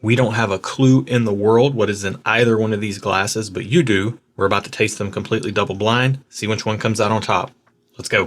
We don't have a clue in the world what is in either one of these glasses, but you do. We're about to taste them completely double blind, see which one comes out on top. Let's go.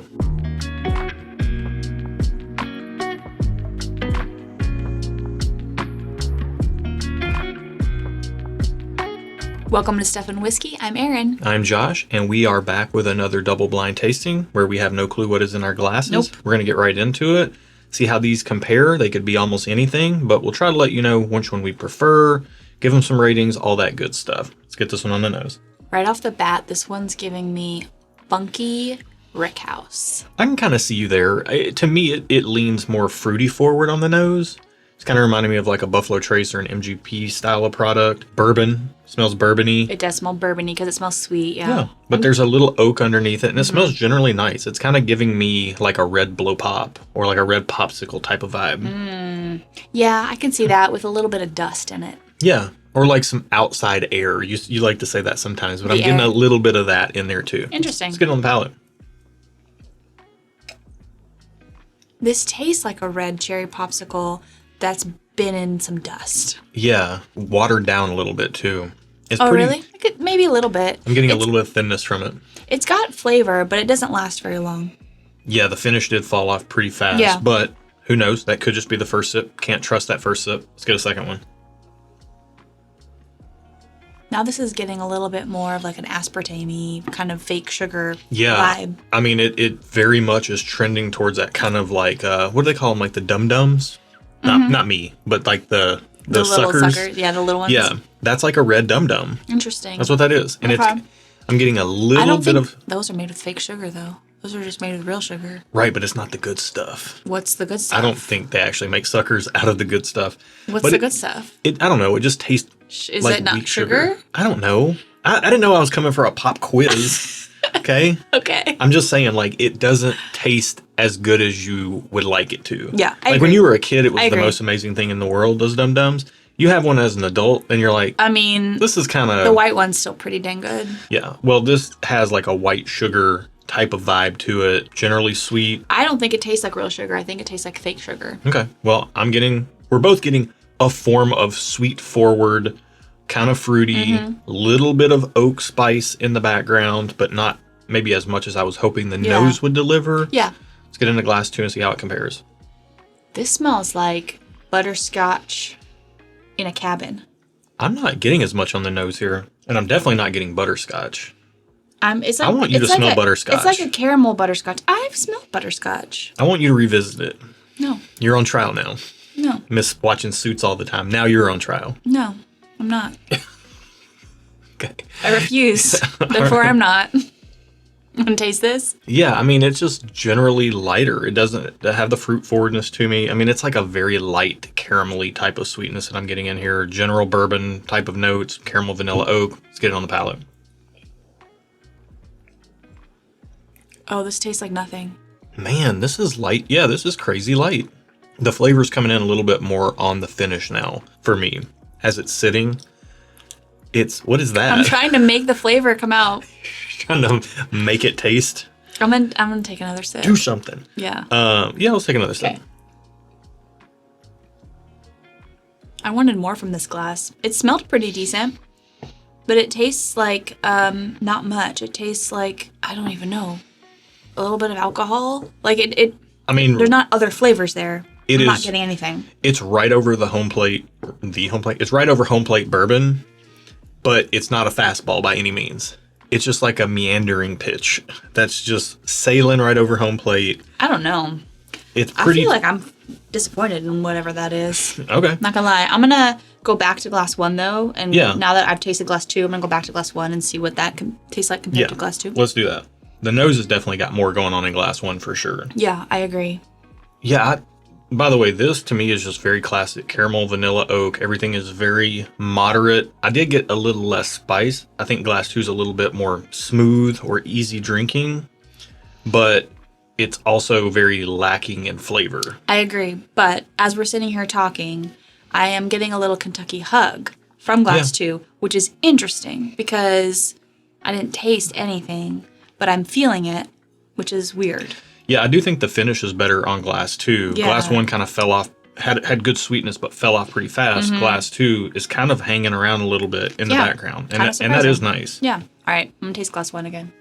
Welcome to Stuff and Whiskey. I'm Erin. I'm Josh, and we are back with another double blind tasting where we have no clue what is in our glasses. Nope. We're going to get right into it, see how these compare. They could be almost anything, but we'll try to let you know which one we prefer, give them some ratings, all that good stuff. Let's get this one on the nose. Right off the bat, this one's giving me funky rickhouse. I can kind of see you there. To me, it leans more fruity forward on the nose. It's kind of reminding me of like a Buffalo Trace or an MGP style of product. Bourbon. Smells bourbony. It does smell bourbony because it smells sweet, yeah. But there's a little oak underneath it, and it smells generally nice. It's kind of giving me like a red blow pop or like a red popsicle type of vibe. Yeah, I can see that with a little bit of dust in it. Yeah, or like some outside air. You like to say that sometimes, but I'm getting a little bit of that in there too. Interesting. Let's get it on the palate. This tastes like a red cherry popsicle that's been in some dust. Yeah, watered down a little bit too. It's really? Maybe a little bit. I'm getting a little bit of thinness from it. It's got flavor, but it doesn't last very long. Yeah, the finish did fall off pretty fast, but who knows? That could just be the first sip. Can't trust that first sip. Let's get a second one. Now this is getting a little bit more of like an aspartame-y kind of fake sugar vibe. I mean, it very much is trending towards that kind of like, what do they call them? Like the dum-dums? Not me, but like the suckers. Yeah, the little ones. Yeah, that's like a red dum-dum. Interesting. That's what that is. And I'm getting a little I don't bit think of... those are made with fake sugar, though. Those are just made with real sugar. Right, but it's not the good stuff. What's the good stuff? I don't think they actually make suckers out of the good stuff. What's the good stuff? I don't know. It just tastes Is like it not weak sugar? I don't know. I didn't know I was coming for a pop quiz. Okay? Okay. I'm just saying, like, it doesn't taste as good as you would like it to. Yeah, I Like, agree. when you were a kid, it was the most amazing thing in the world, those dum-dums. You have one as an adult, and you're like, I mean, this is kind of... the white one's still pretty dang good. Yeah. Well, this has, like, a white sugar type of vibe to it. Generally sweet. I don't think it tastes like real sugar. I think it tastes like fake sugar. Okay. Well, we're both getting a form of sweet forward, kind of fruity, little bit of oak spice in the background, but not maybe as much as I was hoping the nose would deliver. Yeah. Let's get into glass 2 and see how it compares. This smells like butterscotch in a cabin. I'm not getting as much on the nose here, and I'm definitely not getting butterscotch. It's like, I want you to smell butterscotch. It's like a caramel butterscotch. I've smelled butterscotch. I want you to revisit it. No. You're on trial now. No. Miss watching Suits all the time. Now you're on trial. No, I'm not. Okay. I refuse. Therefore, I'm not. Want to taste this? Yeah, I mean, it's just generally lighter. It doesn't have the fruit forwardness to me. I mean, it's like a very light caramelly type of sweetness that I'm getting in here. General bourbon type of notes, caramel, vanilla, oak. Let's get it on the palate. Oh, this tastes like nothing. Man, this is light. Yeah, this is crazy light. The flavor's coming in a little bit more on the finish now for me. As it's sitting, what is that? I'm trying to make the flavor come out. Trying to make it taste. I'm gonna take another sip. Do something. Yeah. Yeah, let's take another sip. Okay. I wanted more from this glass. It smelled pretty decent, but it tastes like not much. It tastes like, I don't even know, a little bit of alcohol. Like it. I mean, there's not other flavors there. I'm not is, getting anything. It's right over the home plate. It's right over home plate bourbon, but it's not a fastball by any means. It's just like a meandering pitch that's just sailing right over home plate. I don't know. It's pretty... I feel like I'm disappointed in whatever that is. Okay. Not gonna lie. I'm gonna go back to glass 1 though, and now that I've tasted glass 2, I'm gonna go back to glass 1 and see what that tastes like compared to glass 2. Let's do that. The nose has definitely got more going on in glass 1 for sure. Yeah, I agree. Yeah, by the way, this to me is just very classic. Caramel, vanilla, oak. Everything is very moderate. I did get a little less spice. I think glass 2 is a little bit more smooth or easy drinking, but it's also very lacking in flavor. I agree. But as we're sitting here talking, I am getting a little Kentucky hug from glass 2, which is interesting because I didn't taste anything, but I'm feeling it, which is weird. Yeah, I do think the finish is better on glass 2. Yeah. Glass 1 kind of fell off had good sweetness but fell off pretty fast. Glass 2 is kind of hanging around a little bit in the background. And that is nice. Yeah. All right. I'm going to taste glass 1 again.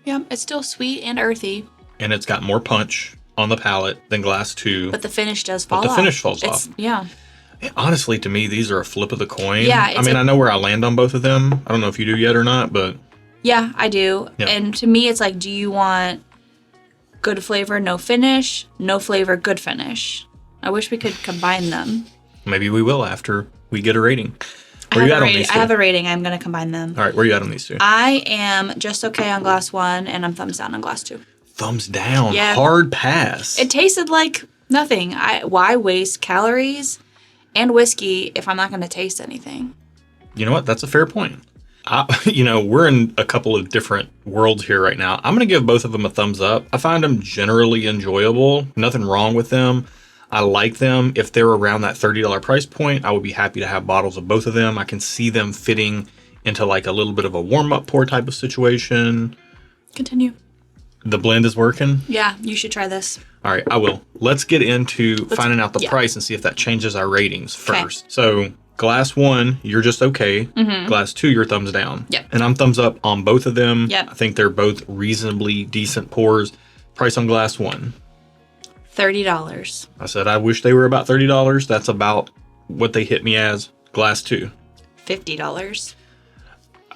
Yeah, it's still sweet and earthy. And it's got more punch on the palate than glass 2. But the finish does fall off. But the finish falls off. Yeah. And honestly, to me, these are a flip of the coin. Yeah. I mean, I know where I land on both of them. I don't know if you do yet or not, but... Yeah, I do. Yeah. And to me, it's like, do you want good flavor, no finish? No flavor, good finish. I wish we could combine them. Maybe we will after we get a rating. I have a rating. I'm going to combine them. All right, where are you at on these two? I am just okay on glass 1, and I'm thumbs down on glass 2. Thumbs down. Yeah. Hard pass. It tasted like nothing. Why waste calories and whiskey if I'm not going to taste anything? You know what? That's a fair point. We're in a couple of different worlds here right now. I'm going to give both of them a thumbs up. I find them generally enjoyable. Nothing wrong with them. I like them. If they're around that $30 price point, I would be happy to have bottles of both of them. I can see them fitting into like a little bit of a warm-up pour type of situation. Continue. The blend is working? Yeah, you should try this. All right, I will. Let's get into finding out the price and see if that changes our ratings first. Okay. So glass 1, you're just okay. Glass 2, you're thumbs down. Yep. And I'm thumbs up on both of them. Yep. I think they're both reasonably decent pours. Price on glass 1. $30. I said I wish they were about $30. That's about what they hit me as. Glass 2. $50.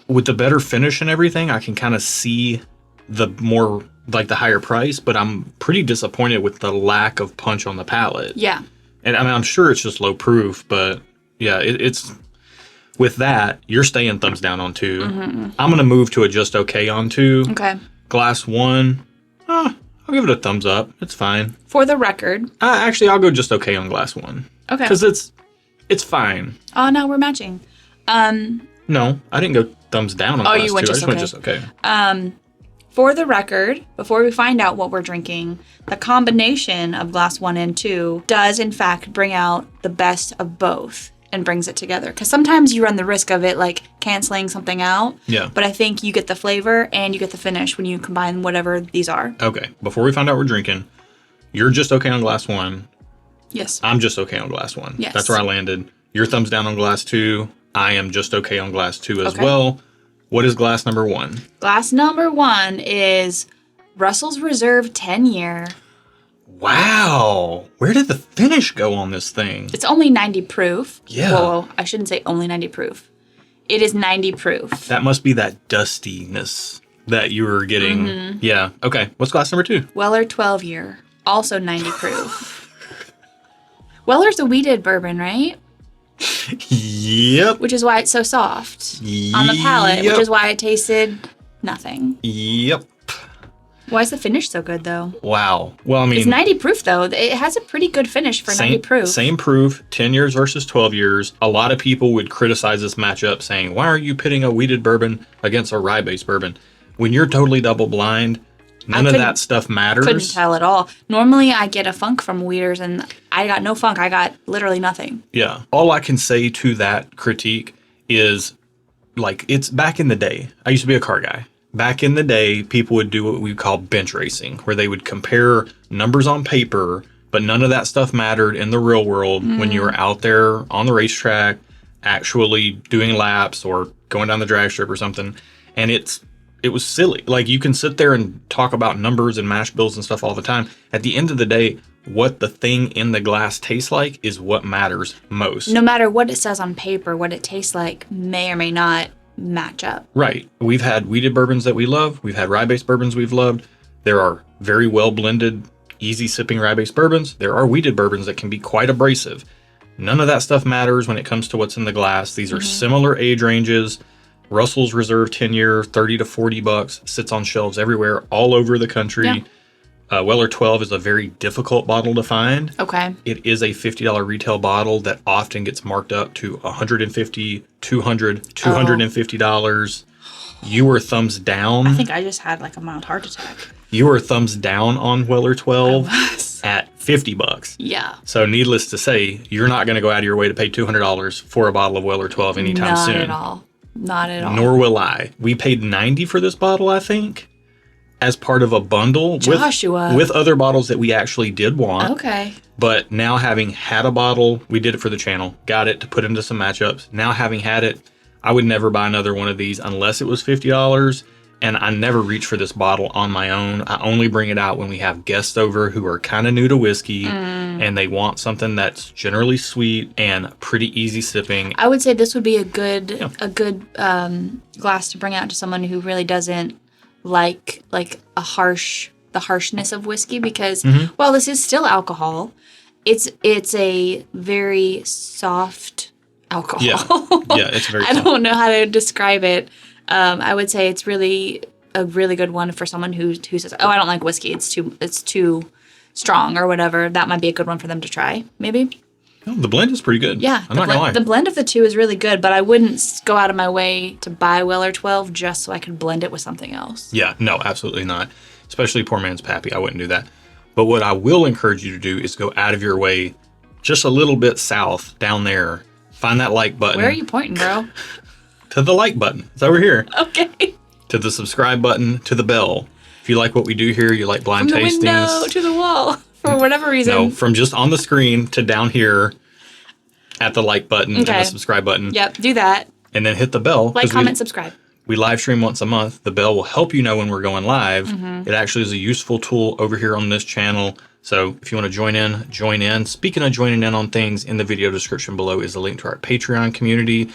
With the better finish and everything, I can kind of see the more, like the higher price, but I'm pretty disappointed with the lack of punch on the palate. Yeah. And I mean, I'm sure it's just low proof, but yeah, it's with that, you're staying thumbs down on 2. I'm going to move to a just okay on 2. Okay. Glass 1, I'll give it a thumbs up. It's fine. For the record. Actually, I'll go just okay on glass 1. Okay. Because it's fine. Oh, no, we're matching. No, I didn't go thumbs down on glass 2. You went just okay. I just went just okay. For the record, before we find out what we're drinking, the combination of glass 1 and 2 does, in fact, bring out the best of both and brings it together. Because sometimes you run the risk of it, like, canceling something out. Yeah. But I think you get the flavor and you get the finish when you combine whatever these are. Okay. Before we find out what we're drinking, you're just okay on glass 1. Yes. I'm just okay on glass 1. Yes. That's where I landed. You're thumbs down on glass 2. I am just okay on glass 2 as well. What is glass number 1? Glass number 1 is Russell's Reserve 10-year. Wow. Where did the finish go on this thing? It's only 90 proof. Yeah. Whoa, I shouldn't say only 90 proof. It is 90 proof. That must be that dustiness that you were getting. Yeah. Okay. What's glass number 2? Weller 12-year. Also 90 proof. Weller's a wheated bourbon, right? Yep. Which is why it's so soft on the palate, which is why it tasted nothing. Yep. Why is the finish so good, though? Wow. Well, I mean... It's 90 proof, though. It has a pretty good finish for 90 proof. Same proof, 10 years versus 12 years. A lot of people would criticize this matchup, saying, why are you pitting a wheated bourbon against a rye-based bourbon? When you're totally double-blind, none of that stuff matters. Couldn't tell at all. Normally, I get a funk from wheaters, and I got no funk. I got literally nothing. Yeah. All I can say to that critique is, like, it's back in the day. I used to be a car guy. Back in the day, people would do what we call bench racing, where they would compare numbers on paper, but none of that stuff mattered in the real world when you were out there on the racetrack, actually doing laps or going down the drag strip or something. And it was silly. Like, you can sit there and talk about numbers and mash bills and stuff all the time. At the end of the day, what the thing in the glass tastes like is what matters most. No matter what it says on paper, what it tastes like may or may not match up. Right. We've had wheated bourbons that we love. We've had rye-based bourbons we've loved. There are very well blended, easy sipping rye-based bourbons. There are wheated bourbons that can be quite abrasive. None of that stuff matters when it comes to what's in the glass. These are similar age ranges. Russell's Reserve 10-year, $30 to $40, sits on shelves everywhere, all over the country. Yeah. Weller 12 is a very difficult bottle to find. Okay. It is a $50 retail bottle that often gets marked up to $150, $200, $250. You were thumbs down. I think I just had like a mild heart attack. You were thumbs down on Weller 12 at $50. Yeah. So needless to say, you're not going to go out of your way to pay $200 for a bottle of Weller 12 anytime soon. Not at all. Not at all. Nor will I. We paid $90 for this bottle, I think. as part of a bundle Joshua. with other bottles that we actually did want. Okay. But now having had a bottle, we did it for the channel, got it to put into some matchups. Now having had it, I would never buy another one of these unless it was $50. And I never reach for this bottle on my own. I only bring it out when we have guests over who are kind of new to whiskey and they want something that's generally sweet and pretty easy sipping. I would say this would be a good glass to bring out to someone who really doesn't like the harshness of whiskey, because while this is still alcohol, it's a very soft alcohol. Yeah, it's very I don't know how to describe it. I would say it's really a really good one for someone who says, "Oh, I don't like whiskey. It's too strong," or whatever. That might be a good one for them to try, maybe. Oh, the blend is pretty good. Yeah, I'm not gonna lie. The blend of the two is really good, but I wouldn't go out of my way to buy Weller 12 just so I could blend it with something else. Yeah, no, absolutely not. Especially poor man's Pappy. I wouldn't do that. But what I will encourage you to do is go out of your way just a little bit south down there. Find that like button. Where are you pointing, bro? To the like button. It's over here. Okay. To the subscribe button, to the bell. If you like what we do here, you like blind From the tastings. window to the wall, for whatever reason. No, from just on the screen to down here at the like button and the subscribe button. Yep, do that. And then hit the bell. Like, comment, subscribe. We live stream once a month. The bell will help you know when we're going live. It actually is a useful tool over here on this channel. So if you want to join in, join in. Speaking of joining in on things, in the video description below is a link to our Patreon community.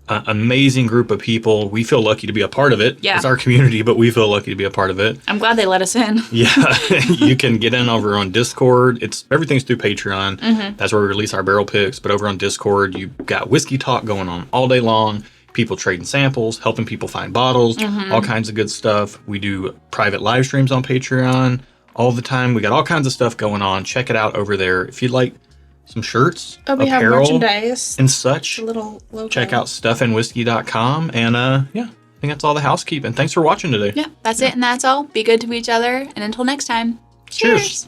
Amazing group of people. We feel lucky to be a part of it. Yeah. It's our community, but we feel lucky to be a part of it. I'm glad they let us in. Yeah. You can get in over on Discord. Everything's through Patreon. That's where we release our barrel picks. But over on Discord, you've got whiskey talk going on all day long. People trading samples, helping people find bottles, all kinds of good stuff. We do private live streams on Patreon all the time. We got all kinds of stuff going on. Check it out over there. If you'd like some shirts, we have apparel, merchandise and such, a little logo. Check out stuffandwhiskey.com. And yeah, I think that's all the housekeeping. Thanks for watching today. Yeah, that's it and that's all. Be good to each other. And until next time, cheers.